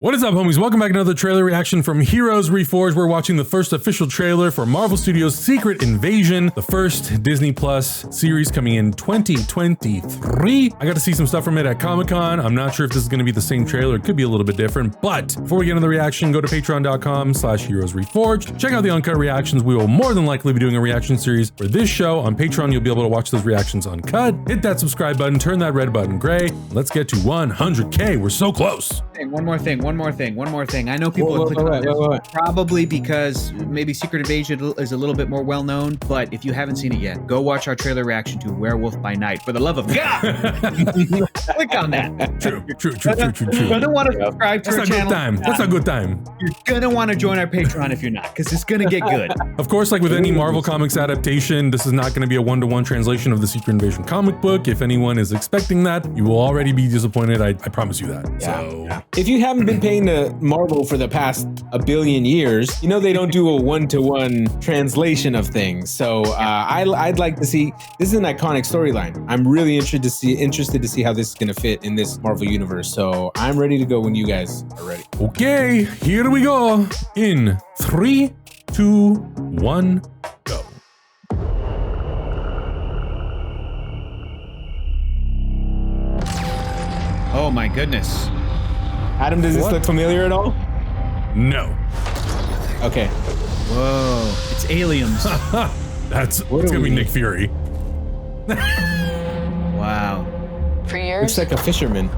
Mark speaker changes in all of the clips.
Speaker 1: What is up, homies? Welcome back to another trailer reaction from Heroes Reforged. We're watching the first official trailer for Marvel Studios' Secret Invasion, the first Disney Plus series coming in 2023. I got to see some stuff from it at Comic-Con. I'm not sure if this is going to be the same trailer. It could be a little bit different, but before we get into the reaction, go to patreon.com/heroesreforged. Check out the uncut reactions. We will more than likely be doing a reaction series for this show. On Patreon, you'll be able to watch those reactions uncut. Hit that subscribe button, turn that red button gray. Let's get to 100K. We're so close.
Speaker 2: Hey, one more thing. I know people are clicking on this probably because maybe Secret Invasion is a little bit more well known, but if you haven't seen it yet, go watch our trailer reaction to Werewolf by Night. For the love of God, click on that.
Speaker 1: True.
Speaker 2: You're gonna want to subscribe to our channel.
Speaker 1: That's a good time.
Speaker 2: You're gonna want to join our Patreon if you're not, because it's gonna get good.
Speaker 1: Of course, like with any Marvel Comics adaptation, this is not going to be a one-to-one translation of the Secret Invasion comic book. If anyone is expecting that, you will already be disappointed. I promise you that.
Speaker 3: Yeah. If you haven't been paying to Marvel for the past 1 billion years, you know they don't do a one-to-one translation of things. So I'd like to see. This is an iconic storyline. I'm really interested to see how this is going to fit in this Marvel universe. So I'm ready to go when you guys are ready.
Speaker 1: Okay, here we go. In 3, 2, 1, go.
Speaker 2: Oh my goodness.
Speaker 3: Adam, does this look familiar at all?
Speaker 1: No.
Speaker 3: Okay.
Speaker 2: Whoa, it's aliens.
Speaker 1: It's gonna be Nick Fury.
Speaker 2: Wow.
Speaker 4: For years,
Speaker 3: Looks like a fisherman.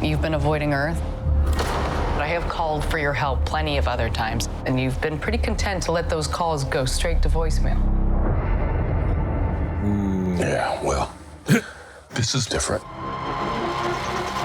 Speaker 4: you've been avoiding Earth. But I have called for your help plenty of other times, and you've been pretty content to let those calls go straight to voicemail.
Speaker 5: Yeah, well, this is different.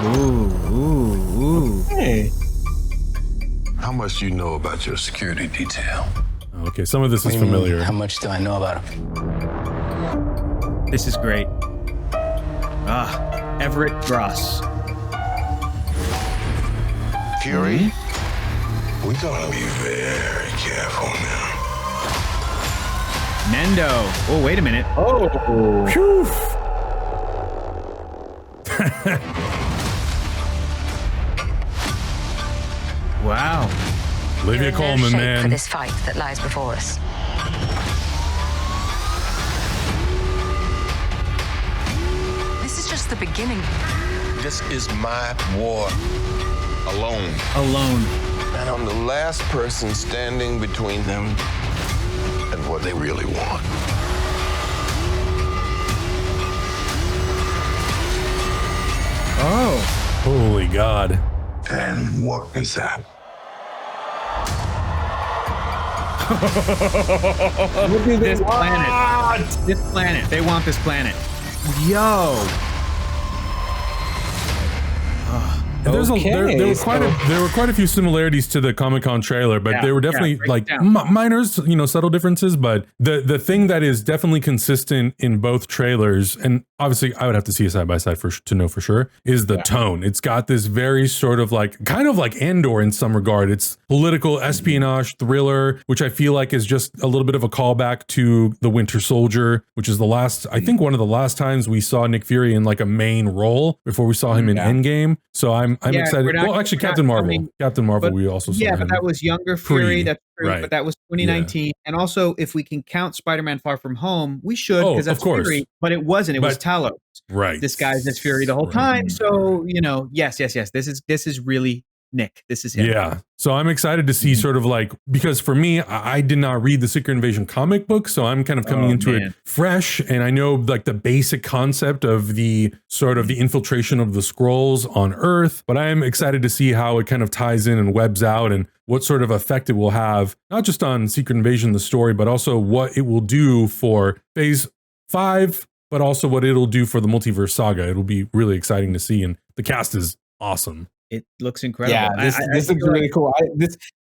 Speaker 2: Ooh.
Speaker 3: Hey.
Speaker 5: How much do you know about your security detail?
Speaker 1: Okay, some of this is familiar.
Speaker 4: How much do I know about him?
Speaker 2: This is great. Everett Ross.
Speaker 5: Fury? We're gonna be very careful now.
Speaker 2: Nendo. Oh, wait a minute.
Speaker 3: Oh.
Speaker 1: Phew.
Speaker 2: Wow.
Speaker 1: Olivia Colman,
Speaker 6: for
Speaker 1: man.
Speaker 6: this fight that lies before us.
Speaker 4: This is just the beginning.
Speaker 5: This is my war alone.
Speaker 2: Alone.
Speaker 5: And I'm the last person standing between them and what they really want.
Speaker 2: Oh.
Speaker 1: Holy God.
Speaker 5: And what is that?
Speaker 2: This planet. This planet. They want this planet. Yo.
Speaker 1: And there were quite a few similarities to the Comic-Con trailer, but they were definitely like minors, subtle differences. But the thing that is definitely consistent in both trailers, and obviously I would have to see a side by side to know for sure, is the tone. It's got this very sort of kind of like Andor in some regard. It's political espionage thriller, which I feel like is just a little bit of a callback to The Winter Soldier, which is I think one of the last times we saw Nick Fury in like a main role before we saw him in Endgame. So I'm excited. Well, actually, Captain Marvel, we also saw him.
Speaker 2: Yeah, but that was younger Fury. That's true,
Speaker 1: right.
Speaker 2: But that was 2019. Yeah. And also, if we can count Spider-Man Far From Home, we should, because that's Fury. But it wasn't. It was Talos.
Speaker 1: Right.
Speaker 2: Disguised as Fury the whole time. So, yes. This is really Nick. This is him.
Speaker 1: Yeah. So I'm excited to see sort of because for me, I did not read the Secret Invasion comic book, so I'm kind of coming into it fresh. And I know the basic concept of the sort of the infiltration of the Skrulls on Earth, but I am excited to see how it kind of ties in and webs out and what sort of effect it will have, not just on Secret Invasion, the story, but also what it will do for Phase 5, but also what it'll do for the multiverse saga. It'll be really exciting to see. And the cast is awesome.
Speaker 2: It looks incredible.
Speaker 3: Yeah, this looks really cool.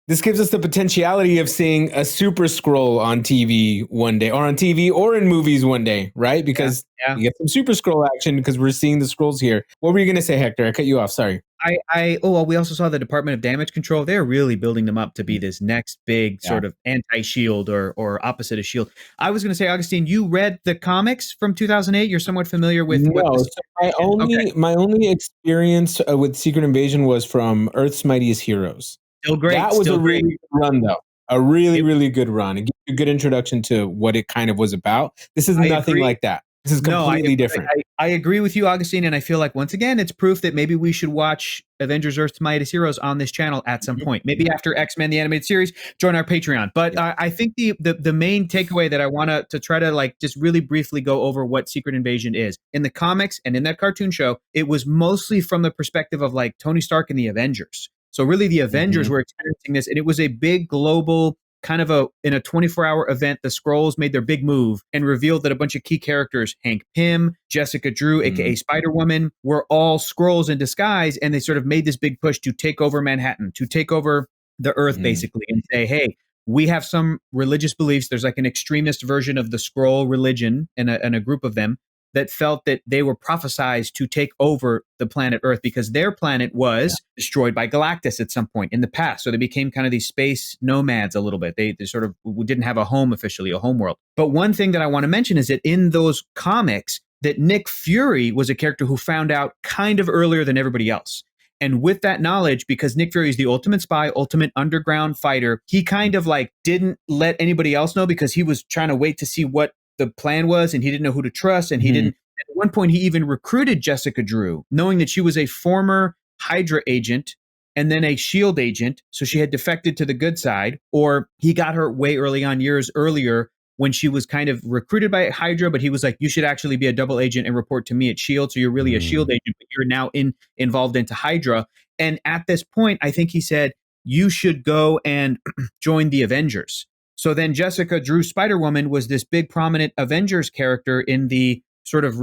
Speaker 3: This gives us the potentiality of seeing a Super Skrull on TV one day, or on TV or in movies one day, right? Because you get some Super Skrull action because we're seeing the Skrulls here. What were you going to say, Hector? I cut you off. Sorry.
Speaker 2: we also saw the Department of Damage Control. They're really building them up to be this next big sort of anti-Shield or opposite of Shield. I was going to say, Augustine, you read the comics from 2008. You're somewhat familiar with.
Speaker 3: No, my only experience with Secret Invasion was from Earth's Mightiest Heroes.
Speaker 2: Still great.
Speaker 3: That was a really good run, though. A really, really good run. It gives you a good introduction to what it kind of was about. This is nothing like that. This is completely different.
Speaker 2: I agree with you, Augustine, and I feel like, once again, it's proof that maybe we should watch Avengers Earth's Mightiest Heroes on this channel at some point. Maybe after X-Men, the animated series, join our Patreon. But I think the main takeaway that I want to try to like just really briefly go over what Secret Invasion is. In the comics and in that cartoon show, it was mostly from the perspective of like Tony Stark and the Avengers. So really the Avengers were experiencing this, and it was a big global kind of in a 24-hour event. The Skrulls made their big move and revealed that a bunch of key characters, Hank Pym, Jessica Drew, aka Spider-Woman, were all Skrulls in disguise, and they sort of made this big push to take over Manhattan, to take over the Earth, basically, and say, hey, we have some religious beliefs. There's like an extremist version of the Skrull religion and a group of them that felt that they were prophesized to take over the planet Earth because their planet was destroyed by Galactus at some point in the past. So they became kind of these space nomads a little bit. They sort of didn't have a home officially, a home world. But one thing that I want to mention is that in those comics, that Nick Fury was a character who found out kind of earlier than everybody else. And with that knowledge, because Nick Fury is the ultimate spy, ultimate underground fighter, he kind of like didn't let anybody else know because he was trying to wait to see what the plan was, and he didn't know who to trust, and he didn't. At one point, he even recruited Jessica Drew, knowing that she was a former Hydra agent and then a SHIELD agent, so she had defected to the good side, or he got her way early on, years earlier, when she was kind of recruited by Hydra, but he was like, you should actually be a double agent and report to me at SHIELD, so you're really a SHIELD agent, but you're now involved into Hydra. And at this point, I think he said, you should go and join the Avengers. So then Jessica Drew Spider-Woman was this big prominent Avengers character in the sort of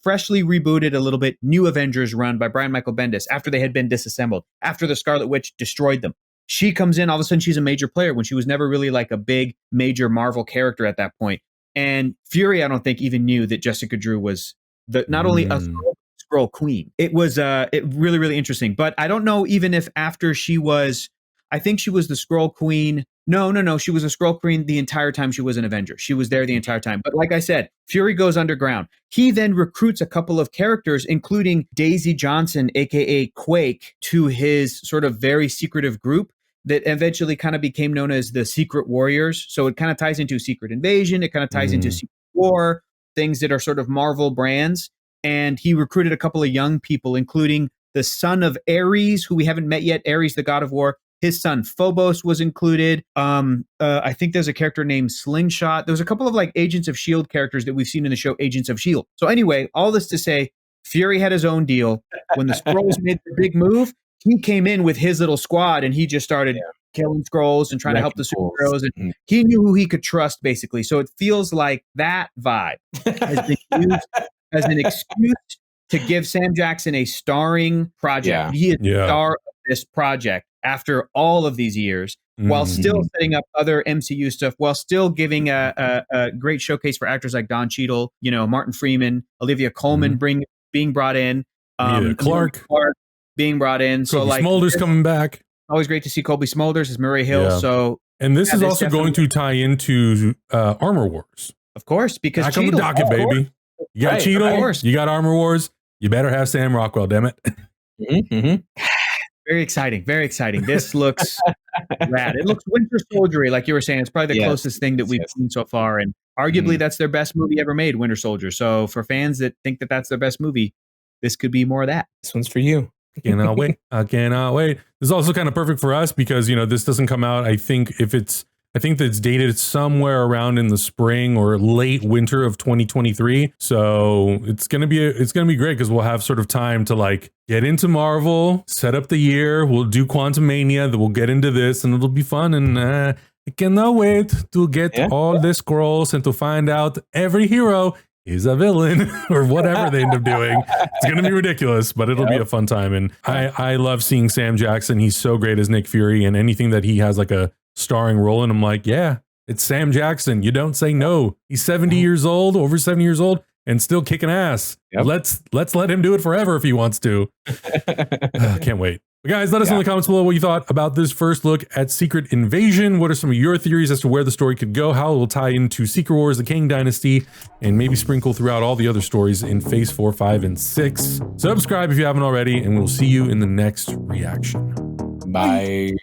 Speaker 2: freshly rebooted a little bit new Avengers run by Brian Michael Bendis after they had been disassembled, after the Scarlet Witch destroyed them. She comes in, all of a sudden she's a major player when she was never really like a big major Marvel character at that point. And Fury, I don't think, even knew that Jessica Drew was not only a Skrull queen. It was really, really interesting. But I don't know even if after she was, I think she was the Skrull queen. No. She was a Skrull queen the entire time she was an Avenger. She was there the entire time. But like I said, Fury goes underground. He then recruits a couple of characters, including Daisy Johnson, a.k.a. Quake, to his sort of very secretive group that eventually kind of became known as the Secret Warriors. So it kind of ties into Secret Invasion. It kind of ties into Secret War, things that are sort of Marvel brands. And he recruited a couple of young people, including the son of Ares, who we haven't met yet, Ares, the god of war. His son Phobos was included. I think there's a character named Slingshot. There was a couple of like Agents of S.H.I.E.L.D. characters that we've seen in the show Agents of S.H.I.E.L.D. So anyway, all this to say, Fury had his own deal. When the Skrulls made the big move, he came in with his little squad and he just started killing Skrulls and trying to help the superheroes. And he knew who he could trust, basically. So it feels like that vibe has been used as an excuse to give Sam Jackson a starring project. He is the star of this project after all of these years, while still setting up other MCU stuff, while still giving a great showcase for actors like Don Cheadle, Martin Freeman, Olivia Colman being brought in,
Speaker 1: Clark
Speaker 2: being brought in. So
Speaker 1: Colby Smulders coming back.
Speaker 2: Always great to see Colby Smulders as Murray Hill. Yeah. So,
Speaker 1: and this is also going to tie into Armor Wars,
Speaker 2: of course, because
Speaker 1: back on the docket, baby. You got Cheadle, you got Armor Wars. You better have Sam Rockwell, damn it.
Speaker 2: Very exciting. Very exciting. This looks rad. It looks Winter Soldiery, like you were saying. It's probably the closest thing that we've seen so far. And arguably that's their best movie ever made, Winter Soldier. So for fans that think that that's their best movie, this could be more of that.
Speaker 3: This one's for you.
Speaker 1: Cannot wait. I cannot wait. This is also kind of perfect for us because, this doesn't come out. I think that it's dated somewhere around in the spring or late winter of 2023. So it's gonna be great because we'll have sort of time to like get into Marvel, set up the year. We'll do Quantumania, then we'll get into this, and it'll be fun. And I cannot wait to get all the Skrulls and to find out every hero is a villain or whatever they end up doing. It's gonna be ridiculous, but it'll be a fun time. And I love seeing Sam Jackson. He's so great as Nick Fury, and anything that he has like a starring role, and I'm like, yeah, it's Sam Jackson. You don't say no. He's 70 years old, over 70 years old. and still kicking ass. Yep. Let's let him do it forever if he wants to. Can't wait. But guys, let us know in the comments below what you thought about this first look at Secret Invasion. What are some of your theories as to where the story could go, how it will tie into Secret Wars, the Kang Dynasty, and maybe sprinkle throughout all the other stories in Phase 4, 5, and 6. Subscribe if you haven't already, and we'll see you in the next reaction.
Speaker 3: Bye.